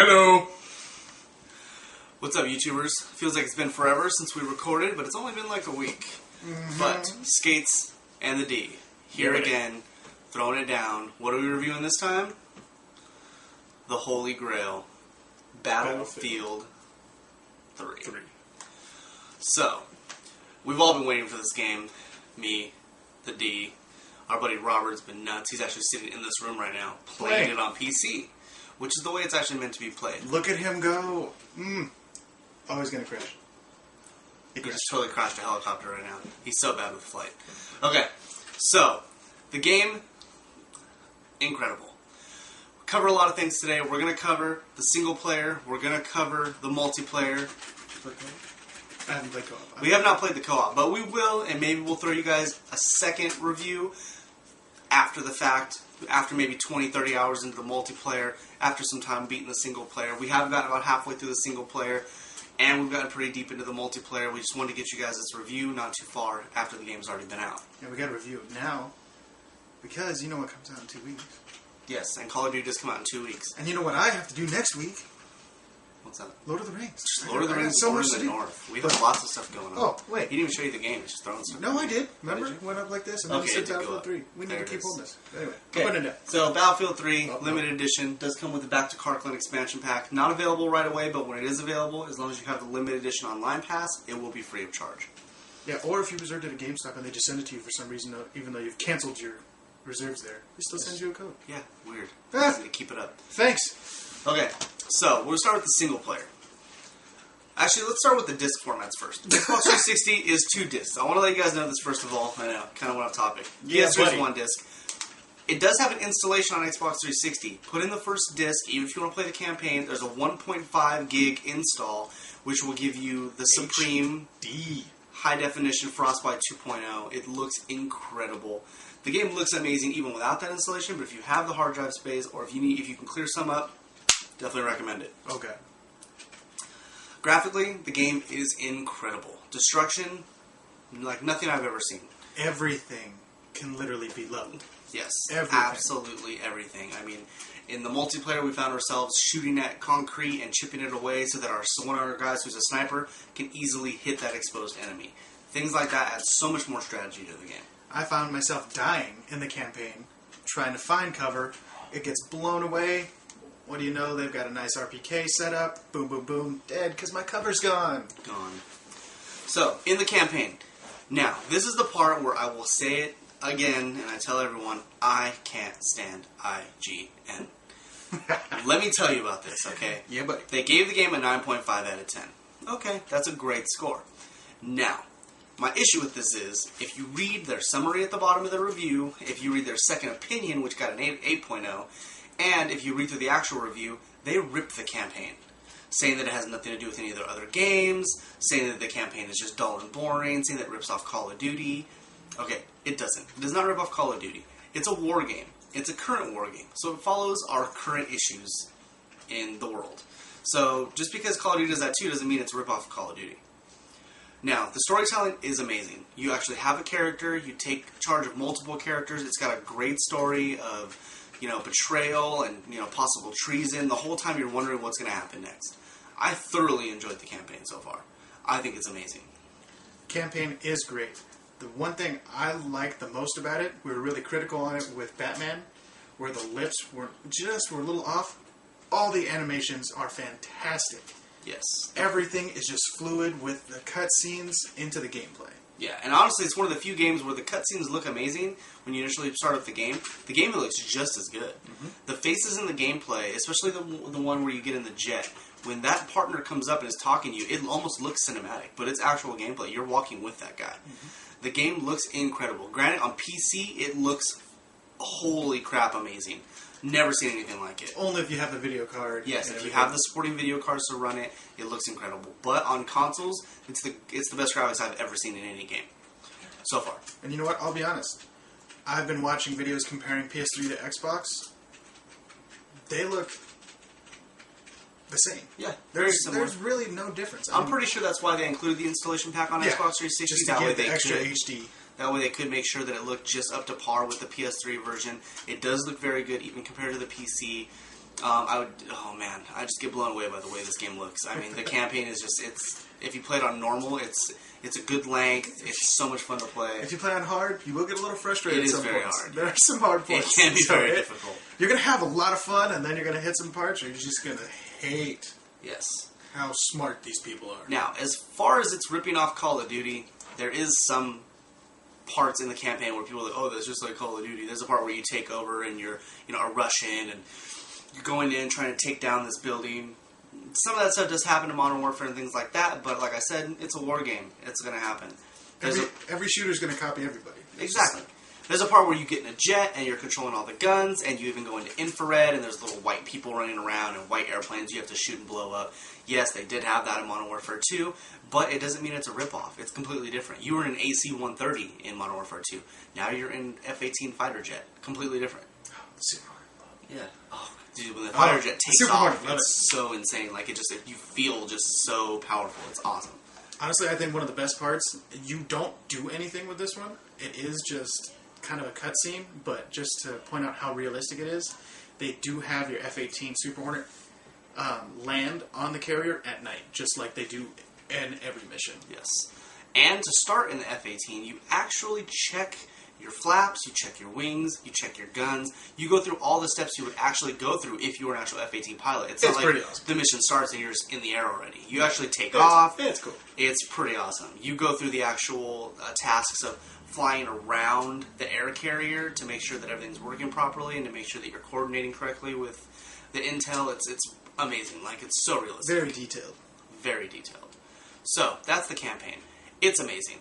Hello. What's up, YouTubers? Feels like it's been forever since we recorded, but it's only been like a week. But Skates and the D here again, throwing it down. What are we reviewing this time? The Holy Grail, Battlefield 3. So, we've all been waiting for this game. Me, the D, our buddy Robert's been nuts. He's actually sitting in this room right now, playing it on PC, which is the way it's actually meant to be played. Look at him go. Oh, he's gonna crash. He just totally crashed a helicopter right now. He's so bad with flight. Okay, so, the game, incredible. We cover a lot of things today. We're going to cover the single player. We're going to cover the multiplayer. I haven't played co-op. We have not played the co-op, but we will, and maybe we'll throw you guys a second review after the fact, after maybe 20, 30 hours into the multiplayer, after some time beating the single player. We have gotten about halfway through the single player, and we've gotten pretty deep into the multiplayer. We just wanted to get you guys this review not too far after the game's already been out. Yeah, we got to review it now, because you know what comes out in 2 weeks. Yes, and Call of Duty just come out in 2 weeks. And you know what I have to do next week? What's that? Lord of the Rings. Lord of the Rings is so over much in to the do. north. We have lots of stuff going on. Oh, wait. He didn't even show you the game. He's just throwing stuff. No, I did. Remember? did you? Went up like this, and then Okay, it it said did go Battlefield up. 3. We need There to it keep is. holding this. Anyway, Okay. put it down. So Battlefield 3 Oh, Limited Edition does come with the Back to Karkland expansion pack. Not available right away, but when it is available, as long as you have the Limited Edition Online Pass, it will be free of charge. Yeah, or if you reserved it at GameStop and they just send it to you for some reason, even though you've canceled your reserves there, they still send you a code. Yeah, weird. Ah. Easy to keep it up. Thanks. Okay, so we'll start with the single player. Actually, let's start with the disc formats first. Xbox 360 is 2 discs. I want to let you guys know this first of all. I know, kind of went off topic. Yeah, PS3 is buddy. 1 disc. It does have an installation on Xbox 360. Put in the first disc, even if you want to play the campaign, there's a 1.5 gig install, which will give you the Supreme D. High Definition Frostbite 2.0. It looks incredible. The game looks amazing even without that installation, but if you have the hard drive space, or if you can clear some up, definitely recommend it. Okay. Graphically, the game is incredible. Destruction, like nothing I've ever seen. Everything can literally be leveled. Yes, Everything. absolutely everything. I mean, in the multiplayer, we found ourselves shooting at concrete and chipping it away so that one of our guys who's a sniper can easily hit that exposed enemy. Things like that add so much more strategy to the game. I found myself dying in the campaign, trying to find cover. It gets blown away. What do you know? They've got a nice RPK set up. Boom, boom, boom. Dead because my cover's gone. Gone. So, in the campaign. Now, this is the part where I will say it again, and I tell everyone, I can't stand IGN. Let me tell you about this, okay? Yeah, buddy. They gave the game a 9.5 out of 10. Okay, that's a great score. Now, my issue with this is, if you read their summary at the bottom of the review, if you read their second opinion, which got an 8.0, and if you read through the actual review, they ripped the campaign, saying that it has nothing to do with any of their other games, saying that the campaign is just dull and boring, saying that it rips off Call of Duty. Okay, it doesn't. It does not rip off Call of Duty. It's a war game. It's a current war game. So it follows our current issues in the world. So just because Call of Duty does that too doesn't mean it's a rip off of Call of Duty. Now, the storytelling is amazing. You actually have a character, you take charge of multiple characters, it's got a great story of, betrayal and, possible treason. The whole time you're wondering what's going to happen next. I thoroughly enjoyed the campaign so far. I think it's amazing. Campaign is great. The one thing I like the most about it, we were really critical on it with Batman, where the lips were a little off. All the animations are fantastic. Yes. Everything is just fluid with the cutscenes into the gameplay. Yeah, and honestly, it's one of the few games where the cutscenes look amazing when you initially start up the game. The game looks just as good. Mm-hmm. The faces in the gameplay, especially the one where you get in the jet, when that partner comes up and is talking to you, it almost looks cinematic, but it's actual gameplay. You're walking with that guy. Mm-hmm. The game looks incredible. Granted, on PC, it looks holy crap amazing. Never seen anything like it. Only if you have the video card. Yes, if you have the supporting video cards to run it, it looks incredible. But on consoles, it's the best graphics I've ever seen in any game so far. And you know what? I'll be honest. I've been watching videos comparing PS3 to Xbox. They look the same. Yeah, very similar. There's really no difference. I'm pretty sure that's why they included the installation pack on Xbox 360. Just to that way get they the extra could, HD. That way they could make sure that it looked just up to par with the PS3 version. It does look very good, even compared to the PC. I just get blown away by the way this game looks. I mean, the campaign is just, if you play it on normal, it's a good length. It's so much fun to play. If you play on hard, you will get a little frustrated. It is at some very points. hard. There are some hard points. It can be very difficult. You're going to have a lot of fun, and then you're going to hit some parts, or you're just going to hate Yes. how smart these people are. Now, as far as it's ripping off Call of Duty, there is some parts in the campaign where people are like, oh, that's just like Call of Duty. There's a part where you take over and you're, a Russian, and you're going in trying to take down this building. Some of that stuff does happen in Modern Warfare and things like that, but like I said, it's a war game. It's going to happen. Every shooter's going to copy everybody. Exactly. There's a part where you get in a jet and you're controlling all the guns, and you even go into infrared, and there's little white people running around and white airplanes you have to shoot and blow up. Yes, they did have that in Modern Warfare 2, but it doesn't mean it's a ripoff. It's completely different. You were in an AC-130 in Modern Warfare 2. Now you're in F-18 fighter jet. Completely different. Yeah. Oh, dude, when the fighter jet takes off, it's so insane. Like, you feel just so powerful. It's awesome. Honestly, I think one of the best parts, you don't do anything with this one. It is just kind of a cutscene, but just to point out how realistic it is, they do have your F-18 Super Hornet land on the carrier at night, just like they do in every mission. Yes. And to start in the F-18, you actually check your flaps, you check your wings, you check your guns. You go through all the steps you would actually go through if you were an actual F-18 pilot. It's not like pretty awesome. The mission starts and you're just in the air already. You actually take off. It's cool. It's pretty awesome. You go through the actual tasks of flying around the air carrier to make sure that everything's working properly and to make sure that you're coordinating correctly with the intel. It's amazing. Like, it's so realistic. Very detailed. Very detailed. So, that's the campaign. It's amazing.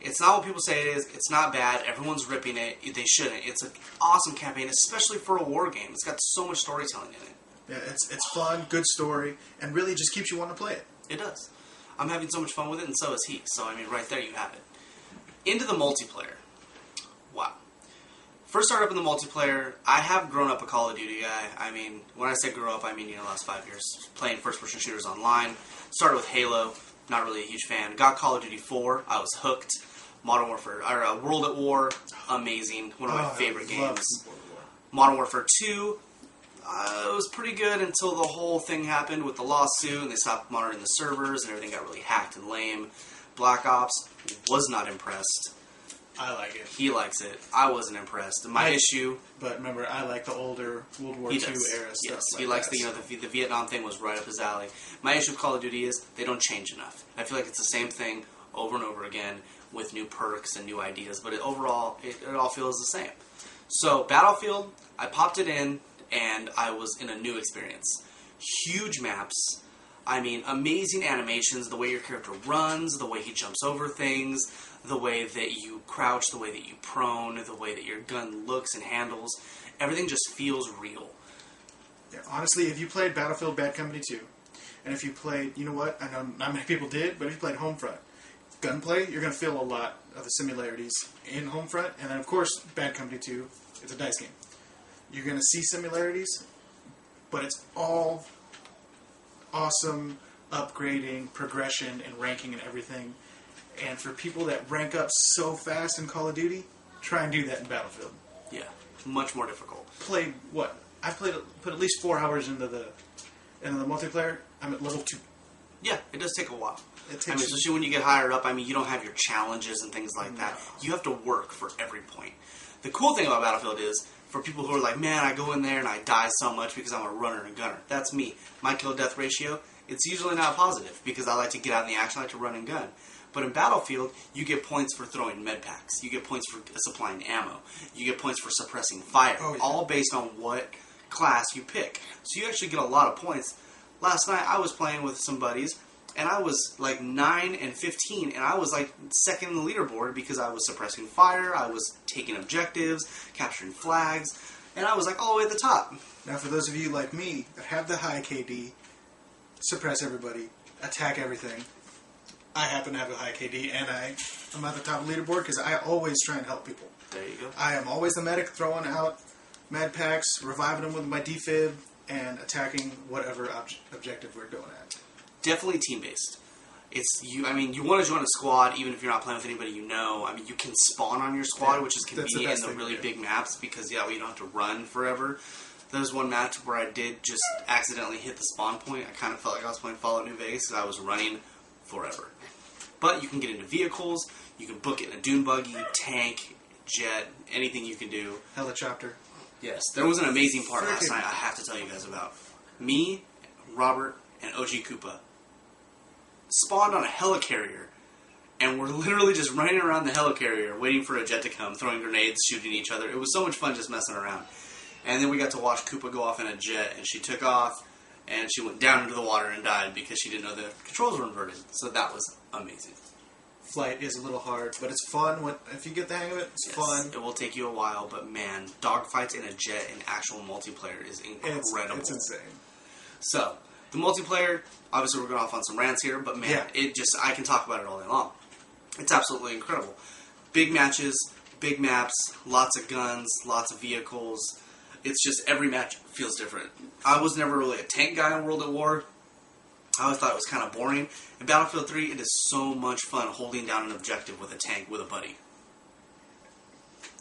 It's not what people say it is. It's not bad. Everyone's ripping it. They shouldn't. It's an awesome campaign, especially for a war game. It's got so much storytelling in it. Yeah, it's fun, good story, and really just keeps you wanting to play it. It does. I'm having so much fun with it, and so is he. So, I mean, right there you have it. Into the multiplayer. Wow. First started up in the multiplayer. I have grown up a Call of Duty guy. I mean, when I say grow up, I mean, the last 5 years playing first-person shooters online. Started with Halo. Not really a huge fan. Got Call of Duty 4. I was hooked. Modern Warfare, or World at War, amazing. One of my favorite games. Modern Warfare 2, it was pretty good until the whole thing happened with the lawsuit and they stopped monitoring the servers and everything got really hacked and lame. Black Ops, was not impressed. I like it. He likes it. I wasn't impressed. My issue... But remember, I like the older World War II era stuff. Yes, he likes the Vietnam thing was right up his alley. My issue with Call of Duty is they don't change enough. I feel like it's the same thing over and over again with new perks and new ideas, but overall, it all feels the same. So, Battlefield, I popped it in, and I was in a new experience. Huge maps. I mean, amazing animations, the way your character runs, the way he jumps over things, the way that you crouch, the way that you prone, the way that your gun looks and handles. Everything just feels real. Yeah, honestly, if you played Battlefield Bad Company 2, and if you played, you know what, I know not many people did, but if you played Homefront, gunplay, you're going to feel a lot of the similarities in Homefront, and then, of course, Bad Company 2, it's a dice game. You're going to see similarities, but it's all awesome upgrading, progression, and ranking and everything. And for people that rank up so fast in Call of Duty, try and do that in Battlefield. Yeah, much more difficult. Played what? I put at least 4 hours into the multiplayer. I'm at level 2. Yeah, it does take a while. Especially when you get higher up, you don't have your challenges and things like that. You have to work for every point. The cool thing about Battlefield is, for people who are like, man, I go in there and I die so much because I'm a runner and gunner. That's me. My kill-death ratio, it's usually not positive because I like to get out in the action, I like to run and gun. But in Battlefield, you get points for throwing med packs. You get points for supplying ammo. You get points for suppressing fire. Oh, yeah. All based on what class you pick. So you actually get a lot of points. Last night, I was playing with some buddies, and I was like 9 and 15, and I was like second in the leaderboard because I was suppressing fire, I was taking objectives, capturing flags, and I was like all the way at the top. Now, for those of you like me that have the high KD, suppress everybody, attack everything, I happen to have a high KD, and I'm at the top of the leaderboard because I always try and help people. There you go. I am always the medic, throwing out med packs, reviving them with my defib, and attacking whatever objective we're going at. Definitely team-based. It's you. You want to join a squad even if you're not playing with anybody you know. You can spawn on your squad, which is convenient in the really big maps because we don't have to run forever. There was one match where I did just accidentally hit the spawn point. I kind of felt like I was playing Fallout New Vegas because I was running forever. But you can get into vehicles. You can book it in a dune buggy, tank, jet, anything you can do. Helicopter. Yes, there was an amazing part last night I have to tell you guys about. Me, Robert, and OG Koopa spawned on a helicarrier, and we're literally just running around the helicarrier waiting for a jet to come, throwing grenades, shooting each other. It was so much fun just messing around. And then we got to watch Koopa go off in a jet, and she took off, and she went down into the water and died because she didn't know the controls were inverted. So that was amazing. Flight is a little hard, but it's fun. If you get the hang of it, it's fun. It will take you a while, but man, dogfights in a jet in actual multiplayer is incredible. It's insane. So, the multiplayer, obviously we're going off on some rants here, but man, I can talk about it all day long. It's absolutely incredible. Big matches, big maps, lots of guns, lots of vehicles. It's just every match feels different. I was never really a tank guy in World at War. I always thought it was kind of boring. In Battlefield 3, it is so much fun holding down an objective with a tank with a buddy.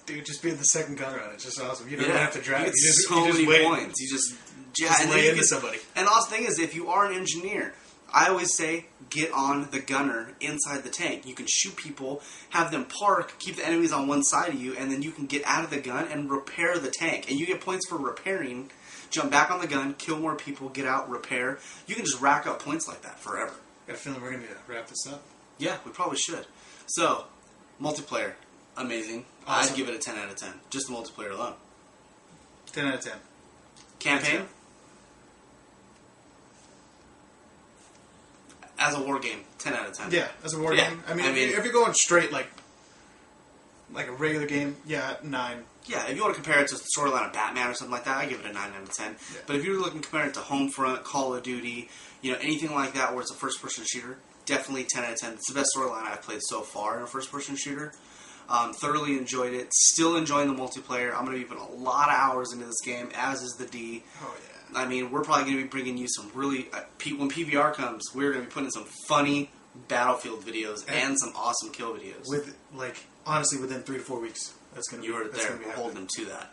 Dude, just being the second gunner on it, it's just awesome. You don't have to drive. You get so many points. You just lay into somebody. And the awesome thing is, if you are an engineer, I always say, get on the gunner inside the tank. You can shoot people, have them park, keep the enemies on one side of you, and then you can get out of the gun and repair the tank. And you get points for repairing. Jump back on the gun, kill more people, get out, repair. You can just rack up points like that forever. Got a feeling we're going to wrap this up. Yeah, we probably should. So, multiplayer, amazing. Awesome. I'd give it a 10 out of 10. Just the multiplayer alone. 10 out of 10. Campaign? As a war game, 10 out of 10. Yeah, as a war game. I mean, if you're going straight like a regular game, 9. Yeah, if you want to compare it to the storyline of Batman or something like that, I give it a 9 out of 10. Yeah. But if you're looking to compare it to Homefront, Call of Duty, anything like that where it's a first-person shooter, definitely 10 out of 10. It's the best storyline I've played so far in a first-person shooter. Thoroughly enjoyed it. Still enjoying the multiplayer. I'm going to be putting a lot of hours into this game, as is the D. Oh, yeah. I mean, we're probably going to be bringing you some really... when PVR comes, we're going to be putting some funny Battlefield videos and some awesome kill videos. Honestly, within 3 to 4 weeks. That's going to be... You heard it there. We're holding them to that.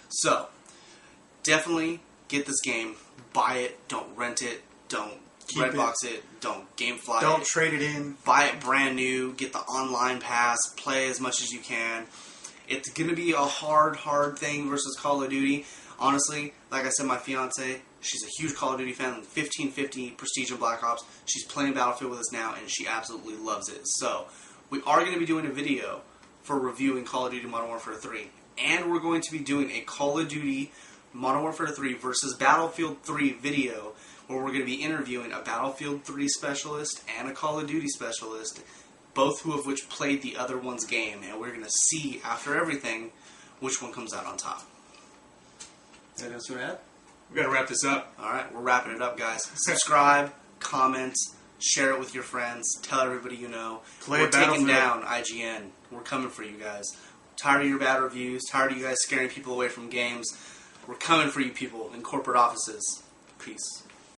So, definitely get this game. Buy it. Don't rent it. Don't Redbox it. Don't GameFly it. Don't trade it in. Buy it brand new. Get the online pass. Play as much as you can. It's going to be a hard thing versus Call of Duty. Honestly, like I said, my fiance, she's a huge Call of Duty fan. 1550 Prestige and Black Ops. She's playing Battlefield with us now, and she absolutely loves it. So, we are going to be doing a video for reviewing Call of Duty Modern Warfare 3. And we're going to be doing a Call of Duty Modern Warfare 3 versus Battlefield 3 video where we're going to be interviewing a Battlefield 3 specialist and a Call of Duty specialist, both of which played the other one's game. And we're going to see, after everything, which one comes out on top. Anything else to add? We got to wrap this up. All right, we're wrapping it up, guys. Subscribe, comment, share it with your friends, tell everybody you know. We're taking down IGN. We're coming for you guys. Tired of your bad reviews, tired of you guys scaring people away from games. We're coming for you people in corporate offices. Peace.